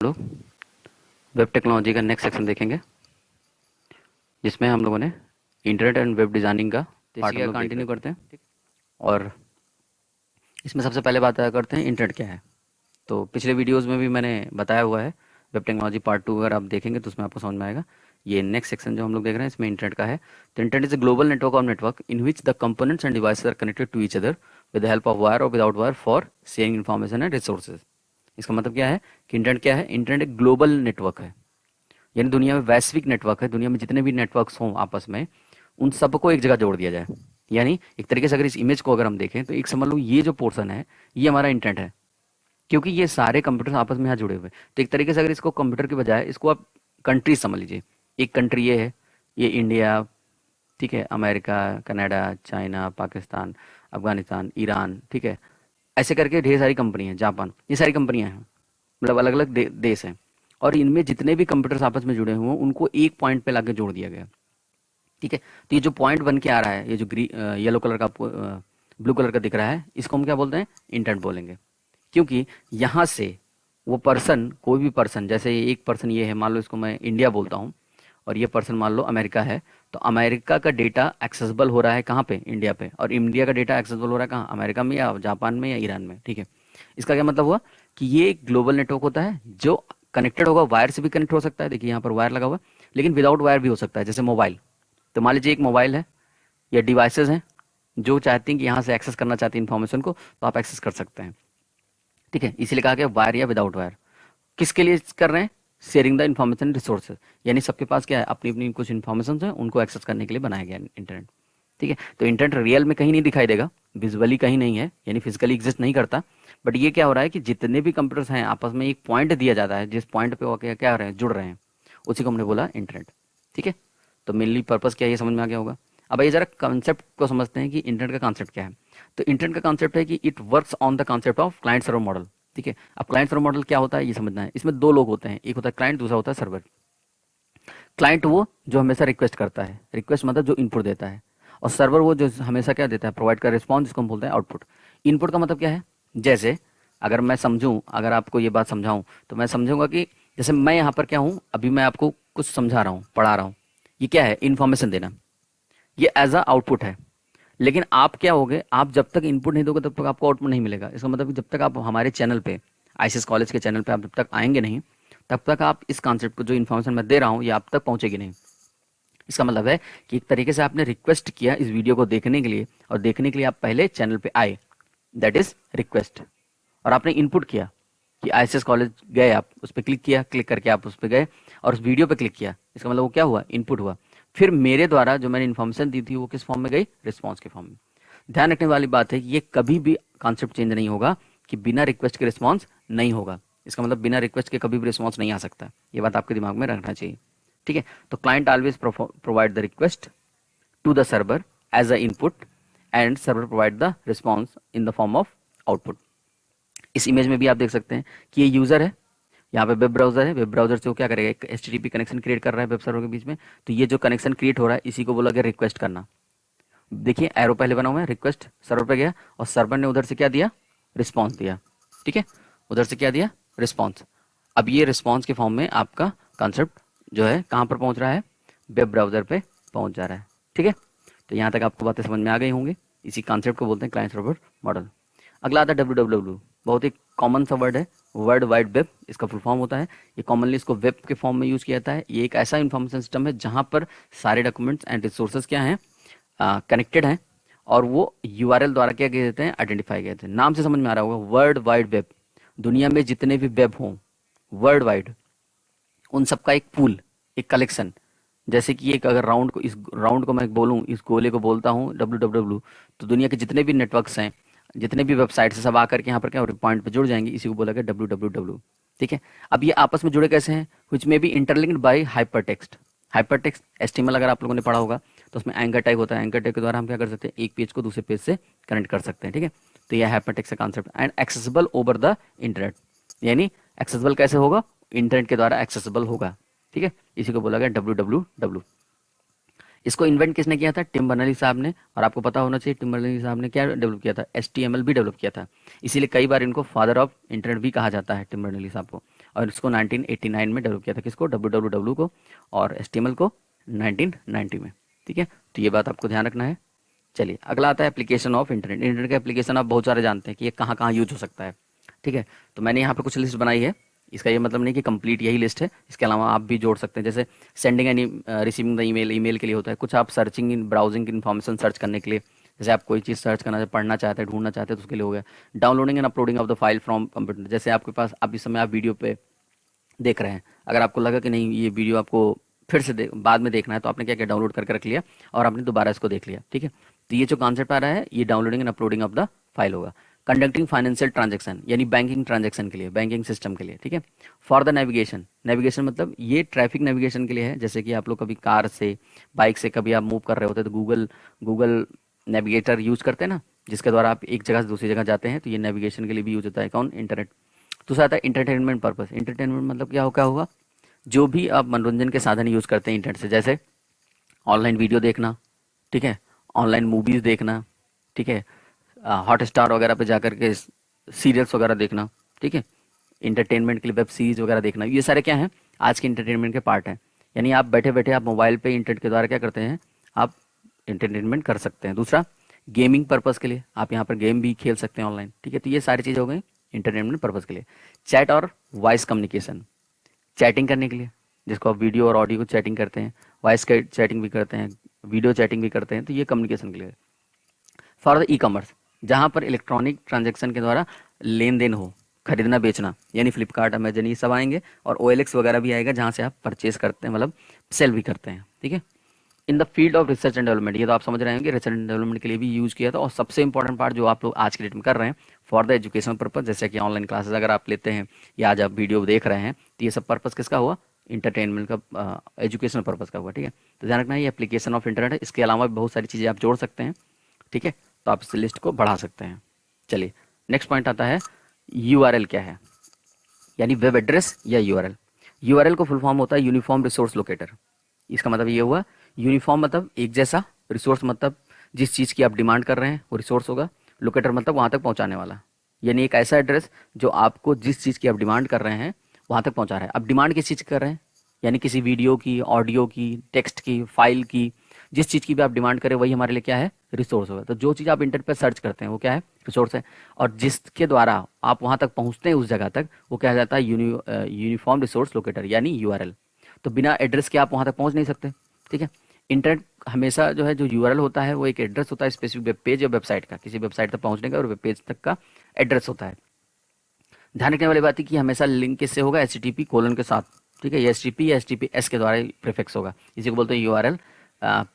लोग web technology का next section देखेंगे, जिसमें हम लोगों ने इंटरनेट एंड वेब डिज़ाइनिंग का पार्ट हम लोग कंटिन्यू करते हैं। ठीक, और इसमें सबसे पहले बात करते हैं इंटरनेट क्या है। तो पिछले वीडियोस में भी मैंने बताया हुआ है। वेब टेक्नोलॉजी पार्ट 2 अगर आप देखेंगे तो उसमें आपको समझ में आएगा। ये नेक्स्ट सेक्शन जो हम लोग देख रहे हैं इसमें इंटरनेट का है। तो internet is a global network of network in which the components and devices are connected to each other with the help of wire और without wire for sharing information and resources. इसका मतलब क्या है कि internet क्या है? Internet एक global network है, यानी दुनिया में वैश्विक नेटवर्क है। दुनिया में जितने भी नेटवर्क्स हों आपस में, उन सबको एक जगह जोड़ दिया जाए। यानी एक तरीके से अगर इस इमेज को अगर हम देखें तो एक समझ लो ये जो पोर्शन है ये हमारा इंटरनेट है, क्योंकि ये सारे कंप्यूटर आपस में यहाँ जुड़े हुए हैं। तो एक तरीके से अगर इसको कंप्यूटर के बजाय इसको आप कंट्री समझ लीजिए। एक कंट्री ये है, ये इंडिया, ठीक है, America, Canada, China, Pakistan, Afghanistan, Iran, ठीक है, ऐसे करके ढेर सारी कंपनी है, जापान, ये सारी कंपनियां हैं, मतलब अलग अलग देश हैं। और इनमें जितने भी कंप्यूटर्स आपस में जुड़े हुए हैं उनको एक पॉइंट पे लाके जोड़ दिया गया। ठीक है, तो ये जो पॉइंट बन के आ रहा है, ये जो येलो कलर का ब्लू कलर का दिख रहा है, इसको हम क्या बोलते हैं? इंटरनेट बोलेंगे। क्योंकि यहाँ से वो पर्सन, कोई भी पर्सन, जैसे एक पर्सन ये है, मान लो इसको मैं इंडिया बोलता हूँ, और ये पर्सन मान लो अमेरिका है, तो अमेरिका का डेटा एक्सेसिबल हो रहा है कहाँ पे? इंडिया पे। और इंडिया का डेटा एक्सेसिबल हो रहा है कहाँ? अमेरिका में या जापान में या ईरान में। ठीक है, इसका क्या मतलब हुआ कि ये एक ग्लोबल नेटवर्क होता है जो कनेक्टेड होगा, वायर से भी कनेक्ट हो सकता है, देखिए यहाँ पर वायर लगा हुआ है, लेकिन विदाउट वायर भी हो सकता है, जैसे मोबाइल। तो मान लीजिए एक मोबाइल है या डिवाइसेस हैं जो चाहती हैं कि यहाँ से एक्सेस करना चाहती हैं इन्फॉर्मेशन को, तो आप एक्सेस कर सकते हैं। ठीक है, इसीलिए कहा गया वायर या विदाउट वायर। किसके लिए कर रहे हैं? शेयरिंग द इन्फॉर्मेशन रिसोर्सेज, यानी सबके पास क्या है? अपनी अपनी कुछ इन्फॉर्मेशन है, उनको एक्सेस करने के लिए बनाया गया इंटरनेट। ठीक है, तो इंटरनेट रियल में कहीं नहीं दिखाई देगा, विजुअली कहीं नहीं है, यानी फिजिकली एग्जिस्ट नहीं करता। बट ये क्या हो रहा है कि जितने भी कंप्यूटर्स हैं आपस में एक पॉइंट दिया जाता है, जिस पॉइंट पे वो क्या हो रहे हैं? जुड़ रहे हैं, उसी को हमने बोला इंटरनेट। ठीक है, तो मेनली पर्पस क्या है ये समझ में आ गया होगा। अब ये जरा कॉन्सेप्ट को समझते हैं कि इंटरनेट का कॉन्सेप्ट क्या है। तो इंटरनेट का कॉन्सेप्ट है कि it works on the concept of client server model. ठीक है, अब क्लाइंट सर्वर मॉडल क्या होता है ये समझना है। इसमें दो लोग होते हैं, एक होता है क्लाइंट, दूसरा होता है सर्वर। क्लाइंट वो जो हमेशा रिक्वेस्ट करता है, रिक्वेस्ट मतलब जो इनपुट देता है, और सर्वर वो जो हमेशा क्या देता है? प्रोवाइड का रिस्पॉन्स, जिसको हम बोलते हैं आउटपुट। इनपुट का मतलब क्या है? जैसे अगर मैं समझूं, अगर आपको ये बात समझाऊं, तो मैं समझूंगा कि जैसे मैं यहाँ पर क्या हूँ, अभी मैं आपको कुछ समझा रहा हूँ, पढ़ा रहा हूँ, ये क्या है? इन्फॉर्मेशन देना, ये एज अ आउटपुट है। लेकिन आप क्या होगे? आप जब तक इनपुट नहीं दोगे तब तक आपको आउटपुट नहीं मिलेगा। इसका मतलब कि जब तक आप हमारे चैनल पे, आईसीएस कॉलेज के चैनल पे आप जब तक आएंगे नहीं, तब तक आप इस कॉन्सेप्ट को, जो इन्फॉर्मेशन मैं दे रहा हूँ, ये आप तक पहुंचेगी नहीं। इसका मतलब है कि एक तरीके से आपने रिक्वेस्ट किया इस वीडियो को देखने के लिए, और देखने के लिए आप पहले चैनल पे आए, दैट इज रिक्वेस्ट। और आपने इनपुट किया कि आईसीएस कॉलेज गए, आप उस पर क्लिक किया, क्लिक करके आप उस पर गए और उस वीडियो पे क्लिक किया। इसका मतलब वो क्या हुआ? इनपुट हुआ। फिर मेरे द्वारा जो मैंने इन्फॉर्मेशन दी थी वो किस फॉर्म में गई? रिस्पॉन्स के फॉर्म में। ध्यान रखने वाली बात है कि ये कभी भी कॉन्सेप्ट चेंज नहीं होगा कि बिना रिक्वेस्ट के रिस्पॉन्स नहीं होगा। इसका मतलब बिना रिक्वेस्ट के कभी भी रिस्पॉन्स नहीं आ सकता, ये बात आपके दिमाग में रखना चाहिए। ठीक है, तो client always provide the request to the server as a input, and server provide the response in the form of output. इस इमेज में भी आप देख सकते हैं कि ये यूजर है, यहाँ पे वेब ब्राउजर है। वेब ब्राउजर से वो क्या करेगा? एक एचटीटीपी कनेक्शन क्रिएट कर रहा है वेब सर्वर के बीच में। तो ये जो कनेक्शन क्रिएट हो रहा है इसी को बोला गया रिक्वेस्ट करना। देखिए एरो पहले बना हुआ है, रिक्वेस्ट सर्वर पे गया और सर्वर ने उधर से क्या दिया? रिस्पॉन्स दिया। ठीक है, उधर से क्या दिया? रिस्पॉन्स। अब ये रिस्पॉन्स के फॉर्म में आपका कॉन्सेप्ट जो है कहाँ पर पहुंच रहा है? वेब ब्राउजर पे पहुंच जा रहा है। ठीक है, तो यहाँ तक आपको बातें समझ में आ गई होंगी। इसी कॉन्सेप्ट को बोलते हैं क्लाइंट सर्वर मॉडल। अगला आता है डब्ल्यू, बहुत ही कॉमन सा वर्ड है, वर्ल्ड वाइड वेब इसका फुल फॉर्म होता है। ये कॉमनली इसको वेब के फॉर्म में यूज किया जाता है। ये एक ऐसा इंफॉर्मेशन सिस्टम है जहां पर सारे डॉक्यूमेंट्स एंड रिसोर्सेज क्या हैं? कनेक्टेड हैं, और वो यूआरएल द्वारा क्या किए जाते हैं? आइडेंटिफाई किए जाते हैं। नाम से समझ में आ रहा होगा, वर्ल्ड वाइड वेब। दुनिया में जितने भी वेब हों वर्ल्ड वाइड, उन सबका एक पूल, एक कलेक्शन। जैसे कि एक अगर राउंड को, इस राउंड को मैं बोलूँ, इस गोले को बोलता हूँ डब्ल्यू, तो दुनिया के जितने भी नेटवर्क्स हैं, जितने भी वेबसाइट्स हैं, सब आकर के यहाँ पर क्या पॉइंट पे जुड़ जाएंगे। इसी को बोला गया डब्ल्यू। ठीक है, अब ये आपस में जुड़े कैसे हैं? Which may be interlinked by hyper text. Hyper text HTML अगर आप लोगों ने पढ़ा होगा तो उसमें एंकर टैग होता है। एंकर टैग के द्वारा हम क्या कर सकते हैं? एक पेज को दूसरे पेज से कनेक्ट कर सकते हैं। ठीक है, तो यह हाइपर टेक्स्ट का concept. And accessible over the internet, यानी एक्सेसिबल कैसे होगा? इंटरनेट के द्वारा एक्सेसिबल होगा। ठीक है, इसी को बोला गया डब्ल्यू। इसको इन्वेंट किसने किया था? टिम बर्नर्स-ली साहब ने। और आपको पता होना चाहिए टिम बर्नर्स-ली साहब ने क्या डेवलप किया था? HTML भी डेवलप किया था। इसीलिए कई बार इनको फादर ऑफ इंटरनेट भी कहा जाता है, टिम बर्नर्स-ली साहब को। और इसको 1989 में डेवलप किया था, किसको? WWW को, और HTML को 1990 में। ठीक है, तो ये बात आपको ध्यान रखना है। चलिए अगला आता है एप्लीकेशन ऑफ इंटरनेट। इंटरनेट का एप्लीकेशन आप बहुत सारे जानते हैं कि ये कहाँ कहाँ यूज हो सकता है। ठीक है, तो मैंने यहाँ पर कुछ लिस्ट बनाई है। इसका ये मतलब नहीं कि कंप्लीट यही लिस्ट है, इसके अलावा आप भी जोड़ सकते हैं। जैसे sending end receiving the email, email के लिए होता है। कुछ आप सर्चिंग इन ब्राउजिंग की इन्फॉर्मेशन सर्च करने के लिए, जैसे आप कोई चीज़ सर्च करना पढ़ना चाहते हैं, ढूंढना चाहते हैं, तो उसके लिए हो गया। Downloading and uploading of the file from computer, जैसे आपके पास अब इस समय आप वीडियो पे देख रहे हैं, अगर आपको लगा कि नहीं ये वीडियो आपको फिर से बाद में देखना है, तो आपने क्या किया? डाउनलोड करके रख लिया और आपने दोबारा इसको देख लिया। ठीक है, तो ये जो कॉन्सेप्ट आ रहा है ये downloading and uploading of the file होगा। कंडक्टिंग फाइनेंशियल ट्रांजेक्शन, यानी बैंकिंग ट्रांजेक्शन के लिए, बैंकिंग सिस्टम के लिए। ठीक है, फॉर द नेविगेशन, नेविगेशन मतलब ये ट्रैफिक नेविगेशन के लिए है। जैसे कि आप लोग कभी कार से, बाइक से कभी आप मूव कर रहे होते हैं, तो गूगल नेविगेटर यूज करते हैं ना, जिसके द्वारा आप एक जगह से दूसरी जगह जाते हैं, तो ये नेविगेशन के लिए भी यूज होता है। कौन? इंटरनेट। दूसरा आता है इंटरटेनमेंट पर्पस। इंटरटेनमेंट मतलब क्या होगा? जो भी आप मनोरंजन के साधन यूज करते हैं इंटरनेट से, जैसे ऑनलाइन वीडियो देखना, ठीक है, ऑनलाइन मूवीज देखना, ठीक है, हॉटस्टार वगैरह पे जाकर के सीरियल्स वगैरह देखना। ठीक है, इंटरटेनमेंट के लिए वेब सीरीज वगैरह देखना, ये सारे क्या हैं? आज के इंटरटेनमेंट के पार्ट हैं। यानी आप बैठे बैठे आप मोबाइल पे इंटरनेट के द्वारा क्या करते हैं? आप इंटरटेनमेंट कर सकते हैं। दूसरा गेमिंग पर्पस के लिए, आप यहाँ पर गेम भी खेल सकते हैं ऑनलाइन। ठीक है, तो ये सारी चीज़ें हो गई इंटरटेनमेंट पर्पस के लिए। चैट और वॉइस कम्युनिकेशन, चैटिंग करने के लिए, जिसको आप वीडियो और ऑडियो को चैटिंग करते हैं, वॉइस चैटिंग भी करते हैं, वीडियो चैटिंग भी करते हैं, तो ये कम्युनिकेशन के लिए। फॉर द ई कॉमर्स, जहाँ पर इलेक्ट्रॉनिक ट्रांजेक्शन के द्वारा लेन देन हो, खरीदना बेचना, यानी फ्लिपकार्ट, अमेजन, ये सब आएंगे। और OLX वगैरह भी आएगा, जहाँ से आप परचेज करते हैं, मतलब सेल भी करते हैं। ठीक है, in the field of research and development, ये तो आप समझ रहे होंगे, रिसर्च एंड डेवलपमेंट के लिए भी यूज किया था। और सबसे इंपॉर्टेंट पार्ट जो आप लोग आज के डेट में कर रहे हैं, फॉर द एजुकेशन पर्पज, जैसे कि ऑनलाइन क्लासेस अगर आप लेते हैं या आज आप वीडियो देख रहे हैं, तो ये सब पर्पज किसका हुआ? इंटरटेनमेंट का, एजुकेशनल पर्पज का हुआ। ठीक है, तो ध्यान रखना है ये एप्लीकेशन ऑफ इंटरनेट है। इसके अलावा भी बहुत सारी चीज़ें आप जोड़ सकते हैं। ठीक है, तो आप इस लिस्ट को बढ़ा सकते हैं। चलिए नेक्स्ट पॉइंट आता है URL क्या है, यानी वेब एड्रेस या URL। URL को फुल फॉर्म होता है यूनिफॉर्म रिसोर्स लोकेटर। इसका मतलब ये हुआ, यूनिफॉर्म मतलब एक जैसा, रिसोर्स मतलब जिस चीज़ की आप डिमांड कर रहे हैं वो रिसोर्स होगा, लोकेटर मतलब वहाँ तक पहुँचाने वाला, यानी एक ऐसा एड्रेस जो आपको जिस चीज़ की आप डिमांड कर रहे हैं वहाँ तक पहुँचा रहा है। अब डिमांड किस चीज़ की कर रहे हैं? यानी किसी वीडियो की, ऑडियो की, टेक्स्ट की, फाइल की, जिस चीज़ की भी आप डिमांड करें वही हमारे लिए क्या है? रिसोर्स होगा। तो जो चीज़ आप इंटरनेट पर सर्च करते हैं वो क्या है? रिसोर्स है। और जिसके द्वारा आप वहाँ तक पहुँचते हैं उस जगह तक, वो क्या जाता है? यूनिफॉर्म रिसोर्स लोकेटर, यानी URL। तो बिना एड्रेस के आप वहाँ तक पहुँच नहीं सकते। ठीक है, इंटरनेट हमेशा जो है, जो URL होता है वो एक एड्रेस होता है स्पेसिफिक वेब पेज या वेबसाइट का, किसी वेबसाइट तक पहुँचने का, और वेब पेज तक का एड्रेस होता है। ध्यान रखने वाली बात है कि हमेशा लिंक किससे होगा? HTTP कोलन के साथ। ठीक है, ये HTTP या HTTPS के द्वारा प्रीफिक्स होगा, इसी को बोलते हैं URL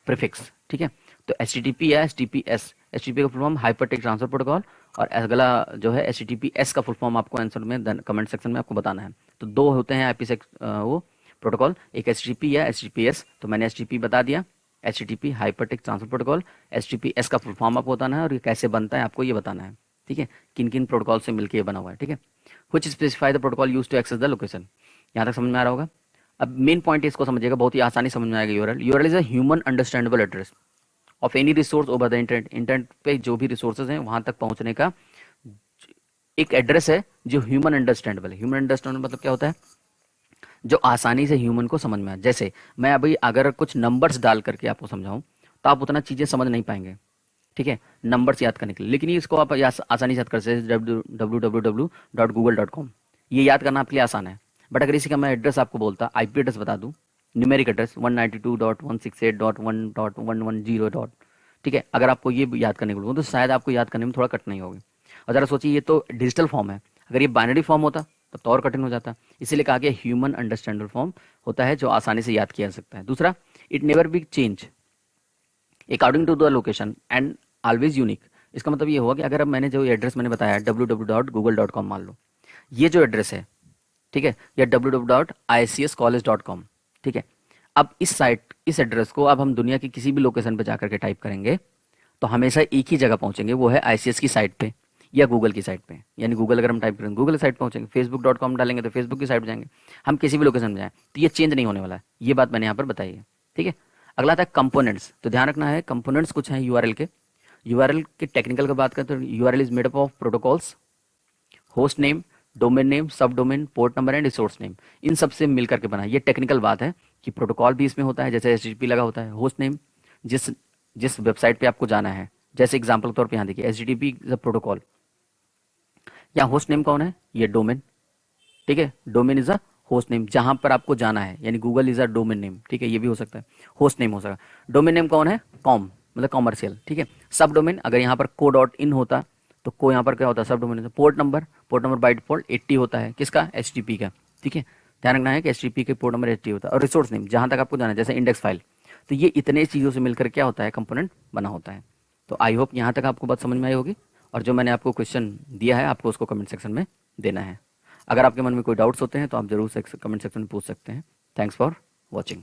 प्रीफिक्स। ठीक है, तो HTTP या HTTPS, HTTP का full form hyper text transfer protocol, और अगला जो है HTTPS का फुल फॉर्म आपको आंसर में कमेंट सेक्शन में आपको बताना है। तो दो होते हैं IP वो प्रोटोकॉल, एक HTTP या HTTPS। तो मैंने HTTP बता दिया, HTTP hyper text transfer protocol. HTTPS का फुल फॉर्म आपको बताना है, और ये कैसे बनता है आपको ये बताना है। ठीक है, किन किन प्रोटोकॉल से मिलकर ये बना हुआ है। ठीक है, which specify the protocol use to access the location. यहाँ तक समझ में आ रहा होगा। अब मेन पॉइंट इसको समझिएगा, बहुत ही आसानी समझ में आएगा। URL is a human understandable address of any resource over the internet. Internet पे जो भी रिसोर्सेज हैं वहां तक पहुंचने का एक एड्रेस है जो ह्यूमन अंडरस्टैंडेबल है। ह्यूमन अंडरस्टैंडेबल मतलब क्या होता है? जो आसानी से ह्यूमन को समझ में आए। जैसे मैं अभी अगर कुछ नंबर्स डाल करके आपको समझाऊं तो आप उतना चीजें समझ नहीं पाएंगे। ठीक है, नंबर्स याद करने के लिए, लेकिन इसको आप आसानी से याद कर सकते हैं, www.google.com, ये याद करना आपके लिए आसान है। बट अगर इसी का मैं एड्रेस आपको बोलता, IP एड्रेस बता दूं, न्यूमेरिक एड्रेस 192.168.1.110. ठीक है, अगर आपको ये याद करने को बोलूँ तो शायद आपको याद करने में थोड़ा कठिनाई होगी। और जरा सोचिए, ये तो डिजिटल फॉर्म है, अगर ये बाइनरी फॉर्म होता तब तो और कठिन हो जाता। इसीलिए कहा गया ह्यूमन अंडरस्टैंडेबल फॉर्म होता है जो आसानी से याद किया जा सकता है। दूसरा, it never be change according to the location and always unique. इसका मतलब ये हुआ कि अगर अब मैंने जो एड्रेस मैंने बताया www.google.com मान लो, ये जो एड्रेस है, ठीक है, या www.icscollege.com, ठीक है, अब इस एड्रेस को अब हम दुनिया की किसी भी लोकेशन पे जाकर के टाइप करेंगे तो हमेशा एक ही जगह पहुंचेंगे, वो है ICS की साइट पे या गूगल की साइट पे। यानी गूगल अगर हम टाइप करेंगे गूगल की साइट पहुंचेंगे, facebook.com डालेंगे तो फेसबुक की साइट पे जाएंगे, हम किसी भी लोकेशन में जाएं तो ये चेंज नहीं होने वाला है। ये बात मैंने यहाँ पर बताई है। ठीक है, अगला आता है कंपोनेंट्स। तो ध्यान रखना है कंपोनेंट्स कुछ हैं यूआरएल के। यूआरएल के टेक्निकल की बात करें तो URL is made up of protocols, host name, domain name, sub domain, port number and resource name. इन सब से मिलकर के बना है। ये टेक्निकल बात है कि प्रोटोकॉल भी इसमें होता है, जैसे एचटीटीपी लगा होता है। होस्ट नेम जिस जिस वेबसाइट पे आपको जाना है, जैसे एग्जांपल के तौर पे यहाँ देखिए एचटीटीपी इज अ प्रोटोकॉल। यहाँ होस्ट नेम कौन है? ये डोमेन, ठीक है। Domain is a host name, जहां पर आपको जाना है, यानी Google is a domain name, ठीक है। ये भी हो सकता है, होस्ट नेम हो सकता है। डोमेन नेम कौन है? कॉम, मतलब कॉमर्शियल, ठीक है। सब डोमेन, अगर यहाँ पर को डॉट इन होता तो को यहाँ पर क्या होता है? सब domain. Port number by default 80 होता है, किसका? एचटीटीपी का, ठीक है। ध्यान रखना है कि एचटीटीपी के पोर्ट नंबर 80 होता है। और रिसोर्स नेम, जहां तक आपको जाना है, जैसे इंडेक्स फाइल। तो ये इतने चीज़ों से मिलकर क्या होता है? कंपोनेंट बना होता है। तो आई होप यहाँ तक आपको बात समझ में आई होगी। और जो मैंने आपको क्वेश्चन दिया है, आपको उसको कमेंट सेक्शन में देना है। अगर आपके मन में कोई डाउट्स होते हैं तो आप जरूर कमेंट सेक्शन में पूछ सकते हैं। Thanks for watching.